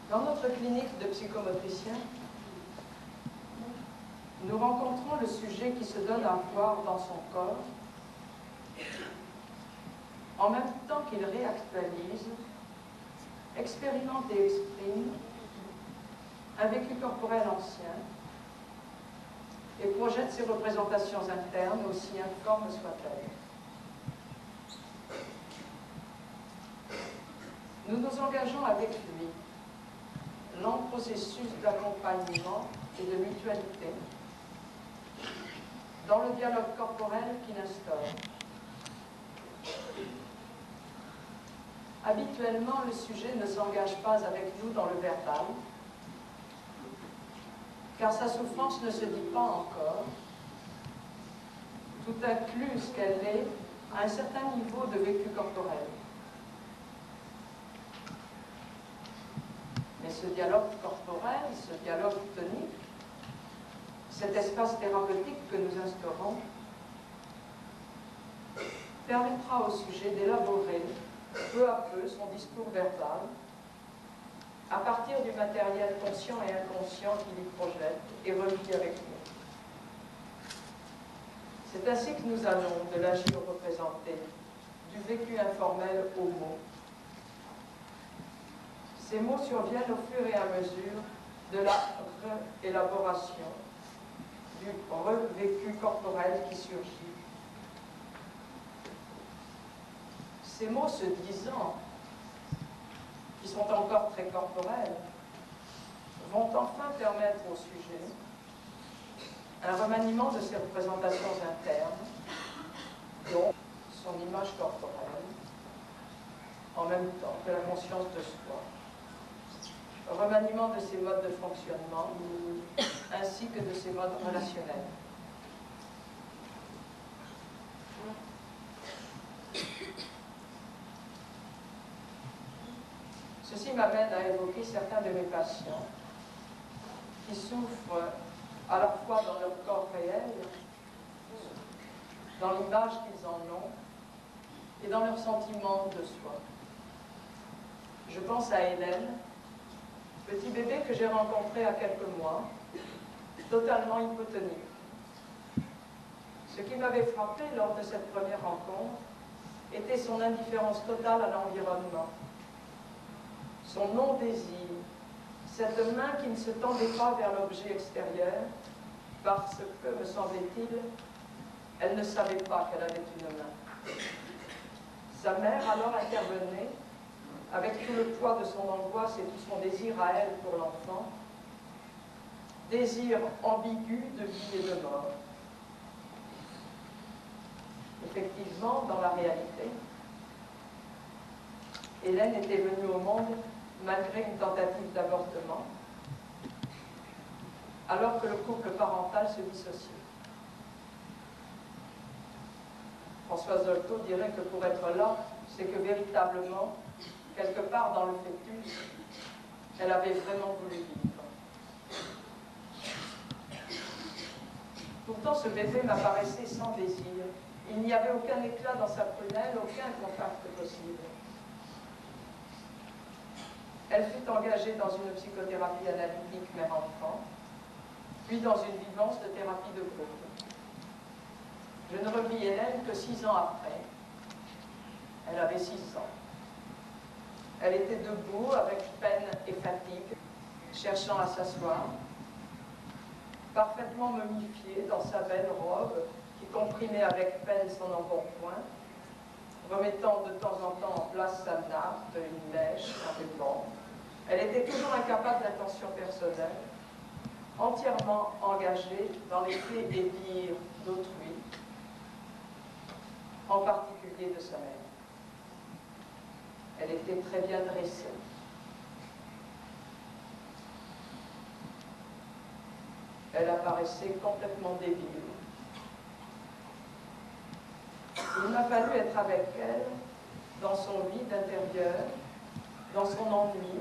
Dans notre clinique de psychomotricien, nous rencontrons le sujet qui se donne à voir dans son corps, en même temps qu'il réactualise, expérimente et exprime un vécu corporel ancien et projette ses représentations internes, aussi informes soient-elles. Nous nous engageons avec lui lent processus d'accompagnement et de mutualité dans le dialogue corporel qu'il instaure. Habituellement, le sujet ne s'engage pas avec nous dans le verbal, car sa souffrance ne se dit pas encore, tout incluse qu'elle est à un certain niveau de vécu corporel. Mais ce dialogue corporel, ce dialogue tonique, cet espace thérapeutique que nous instaurons, permettra au sujet d'élaborer peu à peu son discours verbal à partir du matériel conscient et inconscient qu'il y projette et revit avec nous. C'est ainsi que nous allons de l'agir représenté, du vécu informel aux mots. Ces mots surviennent au fur et à mesure de la réélaboration du revécu corporel qui surgit. Ces mots se disant, qui sont encore très corporels, vont enfin permettre au sujet un remaniement de ses représentations internes, dont son image corporelle, en même temps que la conscience de soi, remaniement de ses modes de fonctionnement, ainsi que de ses modes relationnels. Ceci m'amène à évoquer certains de mes patients qui souffrent à la fois dans leur corps réel, dans l'image qu'ils en ont et dans leur sentiment de soi. Je pense à Hélène, petit bébé que j'ai rencontré à quelques mois, totalement hypotonique. Ce qui m'avait frappé lors de cette première rencontre était son indifférence totale à l'environnement, son non-désir, cette main qui ne se tendait pas vers l'objet extérieur parce que, me semblait-il, elle ne savait pas qu'elle avait une main. Sa mère alors intervenait avec tout le poids de son angoisse et tout son désir à elle pour l'enfant, désir ambigu de vie et de mort. Effectivement, dans la réalité, Hélène était venue au monde malgré une tentative d'avortement, alors que le couple parental se dissociait. Françoise Dolto dirait que pour être là, c'est que véritablement, quelque part dans le fœtus, elle avait vraiment voulu vivre. Pourtant, ce bébé m'apparaissait sans désir. Il n'y avait aucun éclat dans sa prunelle, aucun contact possible. Elle fut engagée dans une psychothérapie analytique mère-enfant, puis dans une vivance de thérapie de groupe. Je ne revis Hélène que 6 ans après. Elle avait 6 ans. Elle était debout avec peine et fatigue, cherchant à s'asseoir, parfaitement momifiée dans sa belle robe qui comprimait avec peine son embonpoint, remettant de temps en temps en place sa nappe, une mèche, un ruban. Elle était toujours incapable d'attention personnelle, entièrement engagée dans les faits et dires d'autrui, en particulier de sa mère. Elle était très bien dressée. Elle apparaissait complètement débile. Il m'a fallu être avec elle dans son vide intérieur, dans son ennui,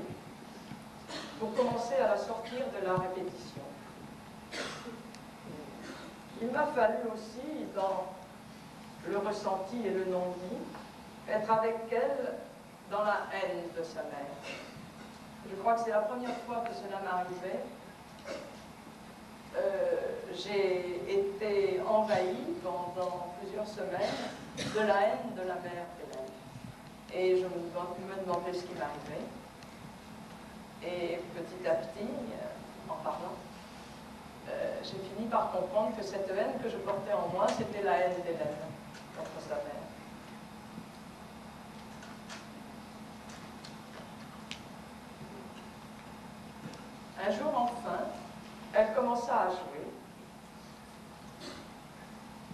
pour commencer à la sortir de la répétition. Il m'a fallu aussi, dans le ressenti et le non-dit, être avec elle dans la haine de sa mère. Je crois que c'est la première fois que cela m'arrivait. J'ai été envahie pendant plusieurs semaines de la haine de la mère Hélène. Et je me demandais ce qui m'arrivait. Et petit à petit, en parlant, j'ai fini par comprendre que cette haine que je portais en moi, c'était la haine d'Hélène contre sa mère. Un jour, enfin, elle commença à jouer.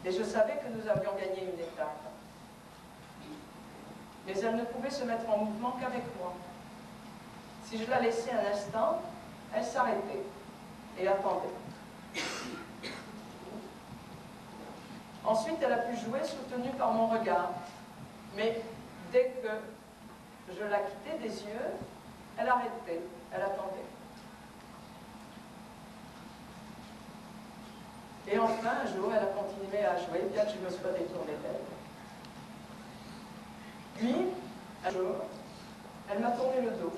Et je savais que nous avions gagné une étape. Mais elle ne pouvait se mettre en mouvement qu'avec moi. Si je la laissais un instant, elle s'arrêtait et attendait. Ensuite, elle a pu jouer soutenue par mon regard. Mais dès que je la quittais des yeux, elle arrêtait, elle attendait. Et enfin, un jour, elle a continué à jouer, bien que je me sois détournée d'elle. Puis, un jour, elle m'a tourné le dos.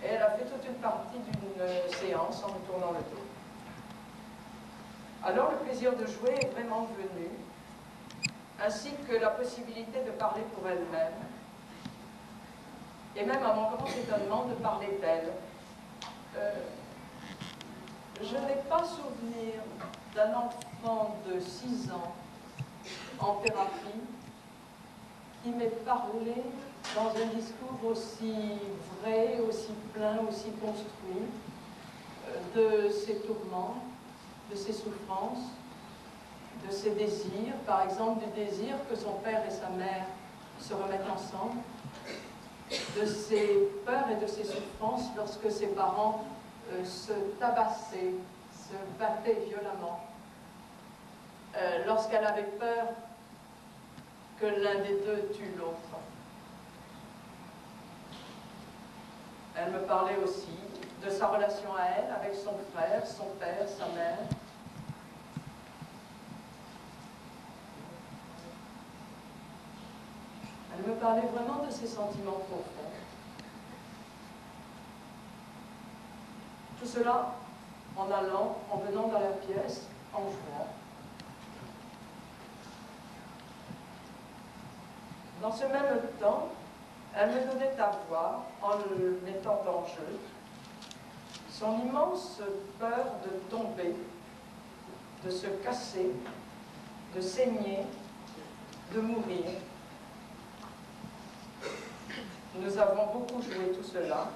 Et elle a fait toute une partie d'une séance en me tournant le dos. Alors, le plaisir de jouer est vraiment venu, ainsi que la possibilité de parler pour elle-même, et même à mon grand étonnement de parler d'elle. Je n'ai pas souvenir d'un enfant de 6 ans en thérapie qui m'ait parlé dans un discours aussi vrai, aussi plein, aussi construit de ses tourments, de ses souffrances, de ses désirs, par exemple du désir que son père et sa mère se remettent ensemble, de ses peurs et de ses souffrances lorsque ses parents se tabassaient, se battaient violemment, lorsqu'elle avait peur que l'un des deux tue l'autre. Elle me parlait aussi de sa relation à elle avec son frère, son père, sa mère. Elle me parlait vraiment de ses sentiments profonds. Tout cela en allant, en venant dans la pièce, en jouant. Dans ce même temps, elle me donnait à voir, en le mettant en jeu, son immense peur de tomber, de se casser, de saigner, de mourir. Nous avons beaucoup joué tout cela,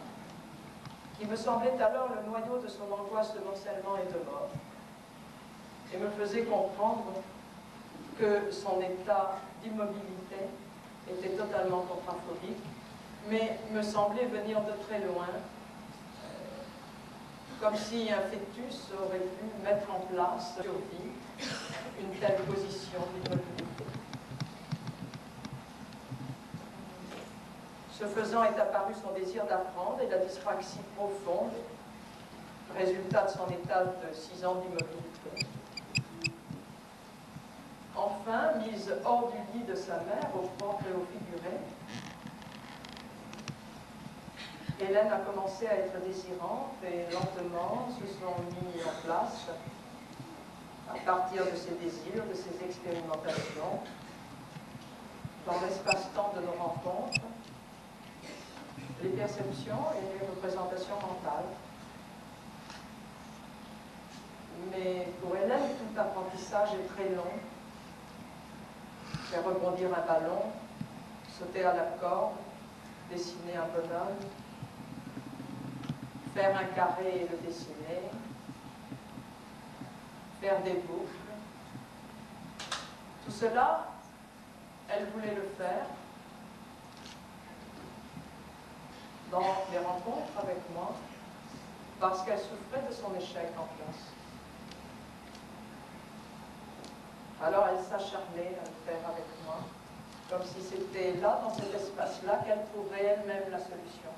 qui me semblait alors le noyau de son angoisse de morcellement et de mort, et me faisait comprendre que son état d'immobilité était totalement contraphobique, mais me semblait venir de très loin, comme si un fœtus aurait pu mettre en place sur vie une telle position d'immobilité. Ce faisant est apparu son désir d'apprendre et la dyspraxie profonde, résultat de son état de 6 ans d'immobilité. Enfin, mise hors du lit de sa mère, au propre et au figuré, Hélène a commencé à être désirante et lentement se sont mis en place, à partir de ses désirs, de ses expérimentations, dans l'espace-temps de nos rencontres, les perceptions et les représentations mentales. Mais pour Hélène, tout apprentissage est très long. Faire rebondir un ballon, sauter à la corde, dessiner un bonhomme, faire un carré et le dessiner, faire des boucles. Tout cela, elle voulait le faire dans les rencontres avec moi, parce qu'elle souffrait de son échec en classe. Alors elle s'acharnait à le faire avec moi, comme si c'était là, dans cet espace-là, qu'elle trouverait elle-même la solution.